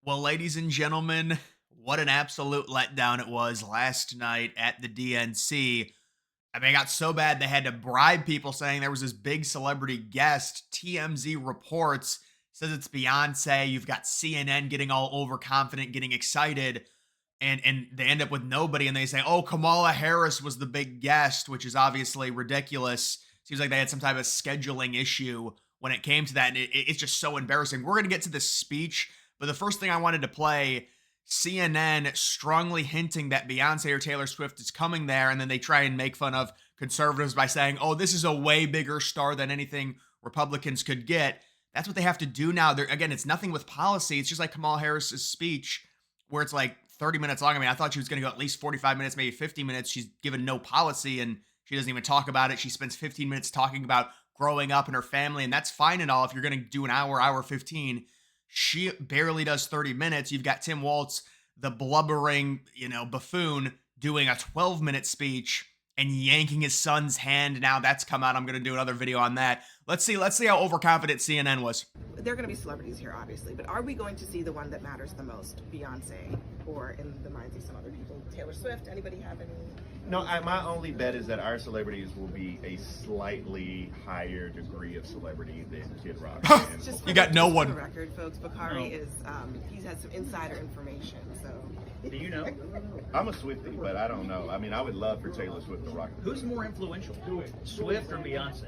Well, ladies and gentlemen, what an absolute letdown it was last night at the DNC. I mean, it got so bad they had to bribe people saying there was this big celebrity guest. TMZ reports says it's Beyonce. You've got CNN getting all overconfident, getting excited, and they end up with nobody. And they say, "Oh, Kamala Harris was the big guest," which is obviously ridiculous. Seems like they had some type of scheduling issue when it came to that, and it's just so embarrassing. We're gonna get to this speech, but the first thing I wanted to play, CNN strongly hinting that Beyonce or Taylor Swift is coming there, and then they try and make fun of conservatives by saying, "Oh, this is a way bigger star than anything Republicans could get." That's what they have to do now. Again, it's nothing with policy. It's just like Kamala Harris's speech, where it's like 30 minutes long. I mean, I thought she was going to go at least 45 minutes, maybe 50 minutes. She's given no policy, and she doesn't even talk about it. She spends 15 minutes talking about growing up and her family, and that's fine and all if you're going to do an hour 15. She barely does 30 minutes. You've got Tim Walz, the blubbering, buffoon, doing a 12-minute speech and yanking his son's hand. Now that's come out. I'm going to do another video on that. Let's see how overconfident CNN was. There are going to be celebrities here, obviously, but are we going to see the one that matters the most, Beyonce, or in the minds of some other people, Taylor Swift? Anybody have any? No, my only bet is that our celebrities will be a slightly higher degree of celebrity than Kid Rock. You got no one. For the record, folks, Bakari is, he's had some insider information, so. Do you know? I'm a Swiftie, but I don't know. I mean, I would love for Taylor Swift to rock. Who's more influential, Swift or Beyonce?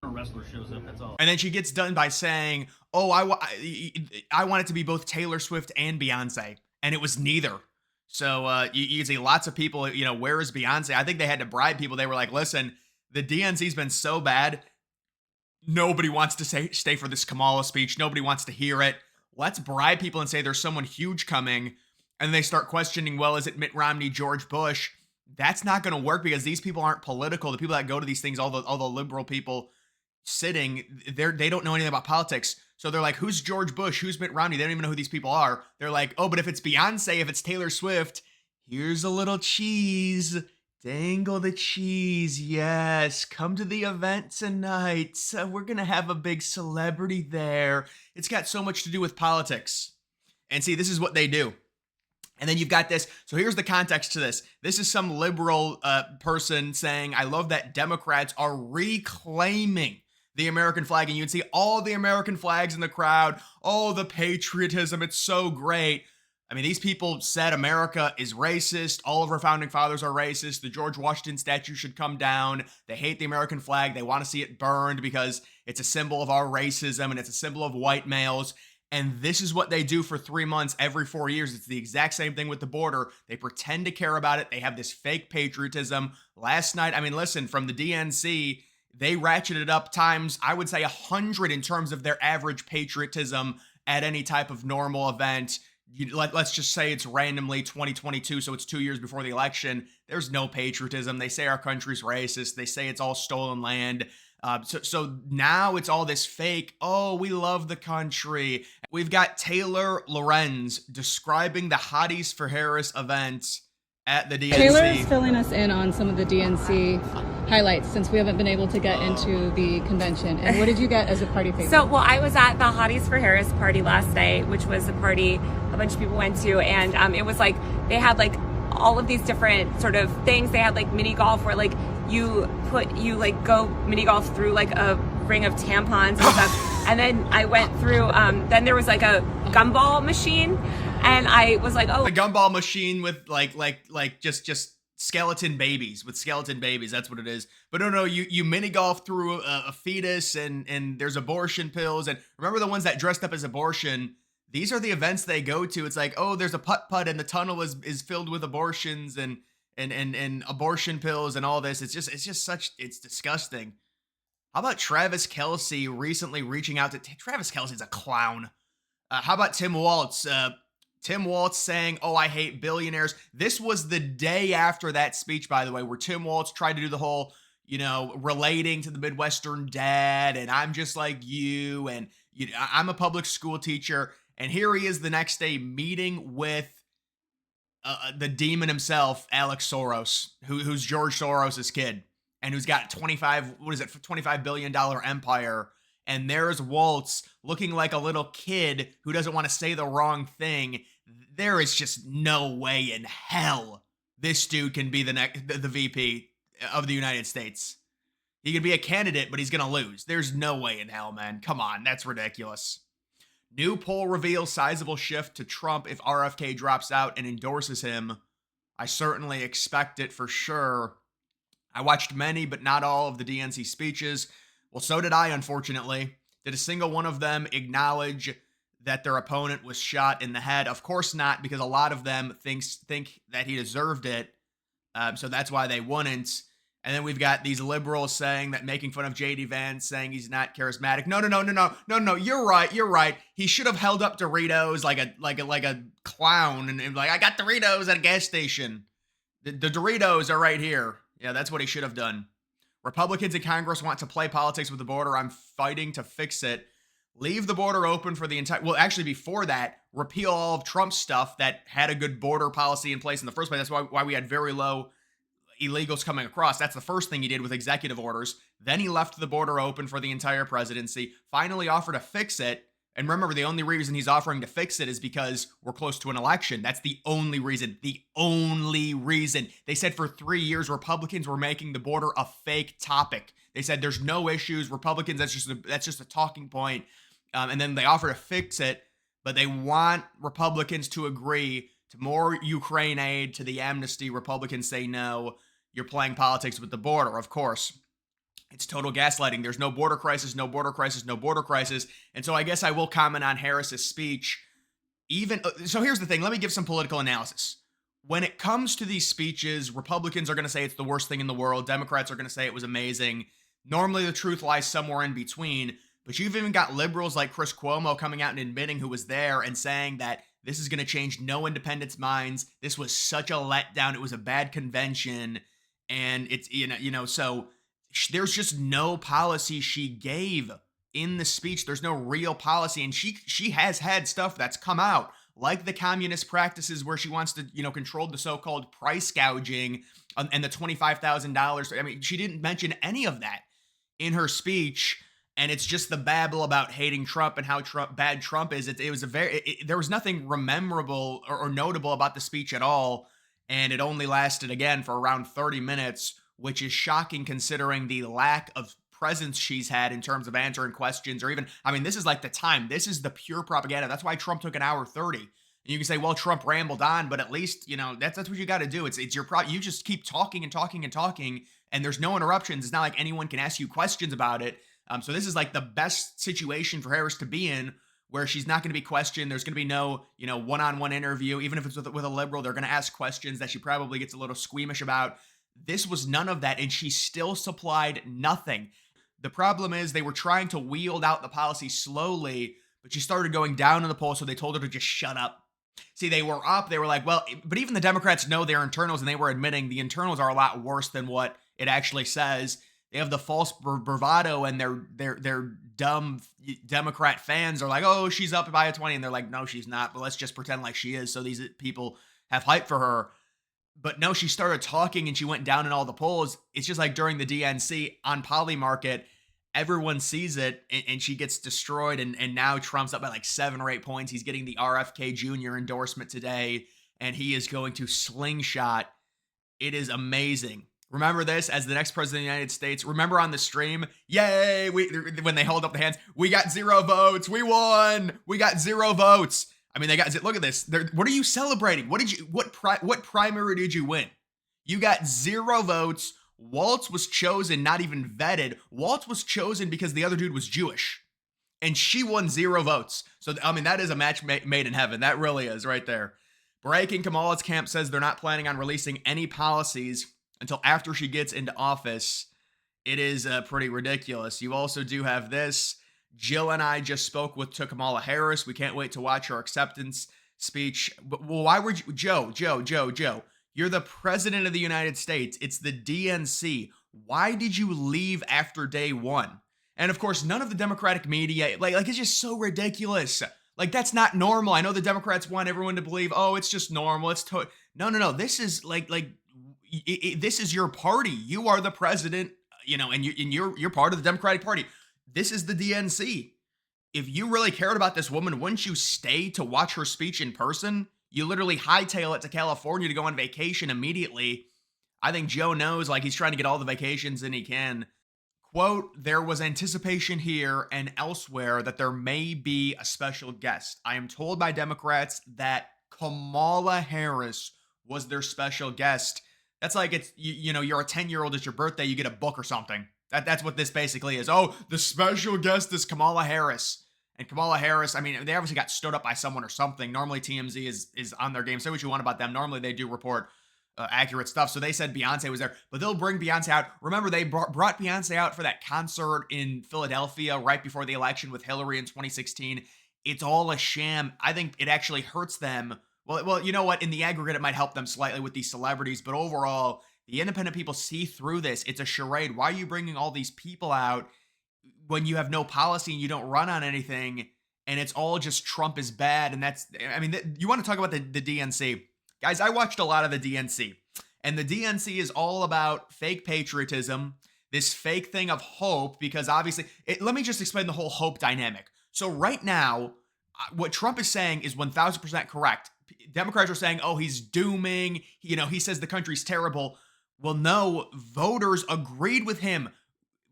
A wrestler shows up, that's all. And then she gets done by saying, "Oh, I want it to be both Taylor Swift and Beyonce," and it was neither. So you see lots of people, where is Beyonce? I think they had to bribe people. They were like, "Listen, the DNC's been so bad. Nobody wants to stay for this Kamala speech. Nobody wants to hear it. Let's bribe people and say there's someone huge coming." And they start questioning, well, is it Mitt Romney, George Bush? That's not going to work because these people aren't political. The people that go to these things, all the liberal people sitting there, they don't know anything about politics. So they're like, who's George Bush? Who's Mitt Romney? They don't even know who these people are. They're like, oh, but if it's Beyonce, if it's Taylor Swift, here's a little cheese. Dangle the cheese. Yes. Come to the event tonight. So we're going to have a big celebrity there. It's got so much to do with politics. And see, this is what they do. And then you've got this. So here's the context to this. This is some liberal person saying, I love that Democrats are reclaiming the American flag. And you'd see all the American flags in the crowd. Oh, the patriotism. It's so great. I mean, these people said America is racist. All of our founding fathers are racist. The George Washington statue should come down. They hate the American flag. They want to see it burned because it's a symbol of our racism and it's a symbol of white males. And this is what they do for 3 months every 4 years. It's the exact same thing with the border. They pretend to care about it. They have this fake patriotism. Last night, I mean, listen, from the DNC, they ratcheted up times, I would say 100 in terms of their average patriotism at any type of normal event. Let's just say it's randomly 2022, so it's 2 years before the election. There's no patriotism. They say our country's racist. They say it's all stolen land. So now it's all this fake, oh, we love the country. We've got Taylor Lorenz describing the Hotties for Harris event at the DNC. Taylor is filling us in on some of the DNC highlights since we haven't been able to get into the convention. And what did you get as a party favor? So, I was at the Hotties for Harris party last night, which was a party a bunch of people went to. And it was like, they had like all of these different sort of things. They had like mini golf where like you go mini golf through like a ring of tampons and stuff. And then I went through, then there was like a gumball machine. And I was like, oh. The gumball machine with like just skeleton babies, that's what it is. But no, you mini golf through a fetus and there's abortion pills. And remember the ones that dressed up as abortion, these are the events they go to. It's like, oh, there's a putt-putt and the tunnel is filled with abortions and abortion pills and all this. It's disgusting. How about Travis Kelce recently reaching out to Travis Kelce's a clown. How about Tim Walz? Tim Walz saying, oh, I hate billionaires. This was the day after that speech, by the way, where Tim Walz tried to do the whole, relating to the Midwestern dad. And I'm just like you. And I'm a public school teacher. And here he is the next day meeting with the demon himself, Alex Soros, who's George Soros's kid, and who's got $25 billion empire. and there's Walz looking like a little kid who doesn't want to say the wrong thing, there is just no way in hell this dude can be the VP of the United States. He could be a candidate, but he's going to lose. There's no way in hell, man. Come on, that's ridiculous. New poll reveals sizable shift to Trump if RFK drops out and endorses him. I certainly expect it for sure. I watched many, but not all of the DNC speeches. Well, so did I, unfortunately. Did a single one of them acknowledge that their opponent was shot in the head? Of course not, because a lot of them think that he deserved it. So that's why they wouldn't. And then we've got these liberals saying that, making fun of JD Vance, saying he's not charismatic. No. You're right. He should have held up Doritos like a clown and like, I got Doritos at a gas station. The Doritos are right here. Yeah, that's what he should have done. Republicans in Congress want to play politics with the border. I'm fighting to fix it. Leave the border open for the entire... Well, actually, before that, repeal all of Trump's stuff that had a good border policy in place in the first place. That's why we had very low illegals coming across. That's the first thing he did with executive orders. Then he left the border open for the entire presidency, finally offered to fix it. And remember, the only reason he's offering to fix it is because we're close to an election. That's the only reason. The only reason. They said for 3 years, Republicans were making the border a fake topic. They said there's no issues. Republicans, that's just a talking point. And then they offer to fix it, but they want Republicans to agree to more Ukraine aid, to the amnesty. Republicans say no. You're playing politics with the border, of course. It's total gaslighting. There's no border crisis, no border crisis, no border crisis. And so I guess I will comment on Harris's speech. So here's the thing. Let me give some political analysis. When it comes to these speeches, Republicans are going to say it's the worst thing in the world. Democrats are going to say it was amazing. Normally the truth lies somewhere in between. But you've even got liberals like Chris Cuomo coming out and admitting, who was there, and saying that this is going to change no independents' minds. This was such a letdown. It was a bad convention. And it's, so there's just no policy she gave in the speech. There's no real policy. And she has had stuff that's come out, like the communist practices where she wants to, control the so-called price gouging and the $25,000. I mean, she didn't mention any of that in her speech. And it's just the babble about hating Trump and how bad Trump is. It was there was nothing memorable or notable about the speech at all. And it only lasted, again, for around 30 minutes, which is shocking considering the lack of presence she's had in terms of answering questions, or even, this is like the time. This is the pure propaganda. That's why Trump took an hour 30. And you can say, well, Trump rambled on, but at least, that's what you got to do. It's your you just keep talking and talking and talking, and there's no interruptions. It's not like anyone can ask you questions about it. So this is like the best situation for Harris to be in, where she's not going to be questioned. There's going to be no, one-on-one interview. Even if it's with a liberal, they're going to ask questions that she probably gets a little squeamish about. This was none of that, and she still supplied nothing. The problem is they were trying to wield out the policy slowly, but she started going down in the polls, so they told her to just shut up. See, they were up. They were like, well, but even the Democrats know their internals, and they were admitting the internals are a lot worse than what it actually says. They have the false bravado, and their dumb Democrat fans are like, oh, she's up by a 20. And they're like, no, she's not, but let's just pretend like she is. So these people have hype for her. But no, she started talking and she went down in all the polls. It's just like during the DNC on Polymarket, everyone sees it and she gets destroyed. And now Trump's up by like 7 or 8 points. He's getting the RFK Jr. endorsement today, and he is going to slingshot. It is amazing. Remember this as the next president of the United States. Remember on the stream, yay, when they hold up the hands, we got 0 votes. We won. We got 0 votes. They got, look at this. What are you celebrating? What primary did you win? You got 0 votes. Walz was chosen, not even vetted. Walz was chosen because the other dude was Jewish, and she won 0 votes. So, that is a match made in heaven. That really is right there. Breaking, Kamala's camp says they're not planning on releasing any policies until after she gets into office. It is pretty ridiculous. You also do have this. Jill and I just spoke to Kamala Harris. We can't wait to watch her acceptance speech. But why would you, Joe, you're the president of the United States. It's the DNC. Why did you leave after day 1? And of course, none of the Democratic media, like it's just so ridiculous. Like, that's not normal. I know the Democrats want everyone to believe, oh, it's just normal. It's no. This is this is your party. You are the president, and you're part of the Democratic Party. this is the DNC. If you really cared about this woman, wouldn't you stay to watch her speech in person? You literally hightail it to California to go on vacation immediately. I think Joe knows, like, he's trying to get all the vacations in he can. Quote, there was anticipation here and elsewhere that there may be a special guest. I am told by Democrats that Kamala Harris was their special guest. That's like, it's, you know, you're a 10-year-old, it's your birthday, you get a book or something. That's what this basically is. Oh, the special guest is Kamala Harris. And Kamala Harris, I mean, they obviously got stood up by someone or something. Normally TMZ is on their game. Say what you want about them. Normally they do report accurate stuff. So they said Beyonce was there, but they'll bring Beyonce out. Remember, they brought Beyonce out for that concert in Philadelphia right before the election with Hillary in 2016. It's all a sham. I think it actually hurts them. Well, you know what? In the aggregate, it might help them slightly with these celebrities, but overall, the independent people see through this. It's a charade. Why are you bringing all these people out when you have no policy and you don't run on anything, and it's all just Trump is bad? And that's, I mean, you want to talk about the DNC. Guys, I watched a lot of the DNC, and the DNC is all about fake patriotism, this fake thing of hope, because obviously, let me just explain the whole hope dynamic. So right now, what Trump is saying is 1000% correct. Democrats are saying, oh, he's dooming, you know, he says the country's terrible. Well, no, voters agreed with him.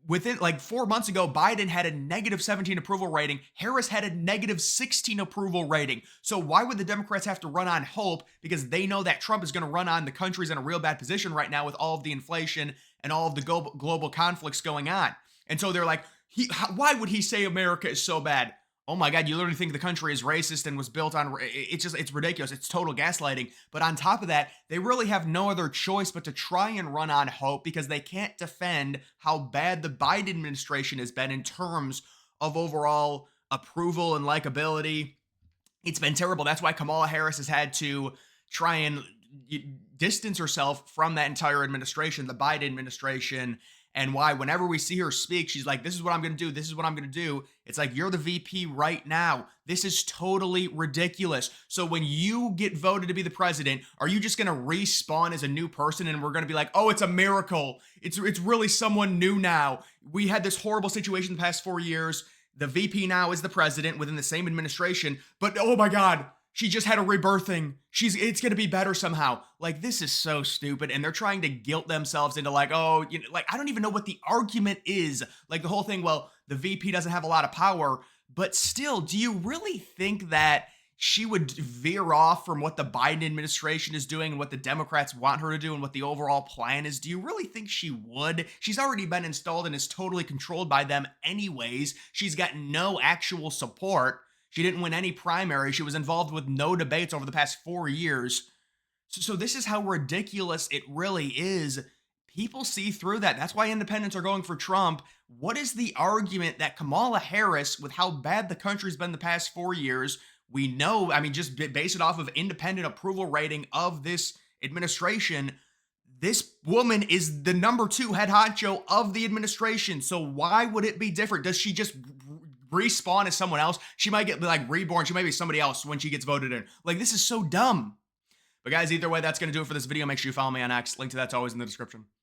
Within like 4 months ago, Biden had a -17 approval rating. Harris had a -16 approval rating. So why would the Democrats have to run on hope? Because they know that Trump is going to run on the country's in a real bad position right now with all of the inflation and all of the global conflicts going on. And so they're like, why would he say America is so bad? Oh my God, you literally think the country is racist and was built on, it's ridiculous. It's total gaslighting. But on top of that, they really have no other choice but to try and run on hope because they can't defend how bad the Biden administration has been in terms of overall approval and likability. It's been terrible. That's why Kamala Harris has had to try and distance herself from that entire administration, the Biden administration. And why whenever we see her speak, she's like, this is what I'm going to do. This is what I'm going to do. It's like, you're the VP right now. This is totally ridiculous. So when you get voted to be the president, are you just going to respawn as a new person? And we're going to be like, oh, it's a miracle. It's really someone new now. We had this horrible situation the past 4 years. The VP now is the president within the same administration. But oh my God, she just had a rebirthing. It's going to be better somehow. Like, this is so stupid. And they're trying to guilt themselves into like, oh, you know, like, I don't even know what the argument is. Like the whole thing, well, the VP doesn't have a lot of power, but still, do you really think that she would veer off from what the Biden administration is doing and what the Democrats want her to do and what the overall plan is? Do you really think she would? She's already been installed and is totally controlled by them anyways. She's got no actual support. She didn't win any primary. She was involved with no debates over the past 4 years. So this is how ridiculous it really is. People see through that. That's why independents are going for Trump. What is the argument that Kamala Harris, with how bad the country's been the past 4 years, we know, I mean, just base it off of independent approval rating of this administration, this woman is the #2 head honcho of the administration. So why would it be different? Does she just respawn as someone else? She might get like reborn. She might be somebody else when she gets voted in. Like, this is so dumb. But guys, either way, that's going to do it for this video. Make sure you follow me on X. Link to that's always in the description.